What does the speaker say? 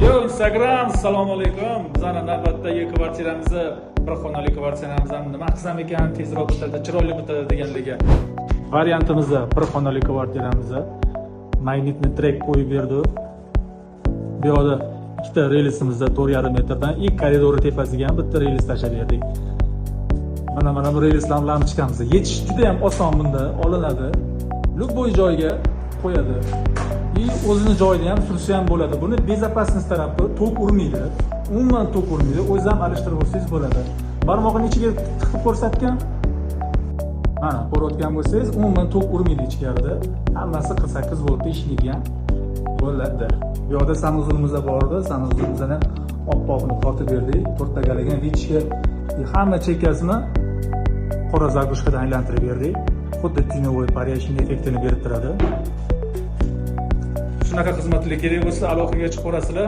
Yo Instagram, assalomu alaykum. Bizning navbatdagi kvartiramizni, bir xonali kvartiramizni nima qilsam ekan tezroq bitadi, chiroyli bitadi deganligi. Variantimizda bir xonali kvartiramizni magnitni trek qo'yib berdi. Bu yerda ikkita relsimizda 4,5 metrdan ilk koridori tepasiga ham bitta relis tashlab berdik. Mana bu relislarni bilan chiqamiz. Yetish juda ham oson bunda, olinadi. Любой joyga qo'yadi. O'zini joyida ham sursa ham bo'ladi. Buni bezopasnost tarafi tok urmaydi. Umuman tok urmaydi. O'zingiz ham alishtirib olsangiz bo'ladi. Barmog'ini ichiga tiqib ko'rsatgan. Mana, ko'rayotgan bo'lsangiz, umuman tok urmaydi ichkarida. Hammasi 48 voltda ishlaydigan bo'ladi. Bu yerda sanuzulimiz bor edi. Sanuzulimizni oppoqni tortib berdik. To'rttagaligan vitishga hamma chekkasini qora zagushkadan aylantirib berdik. Xuddi tinovoy pariyashning effektini berib turadi. Shunaqa xizmatlar kerak bo'lsa, aloqaga chiqib ko'rasizlar.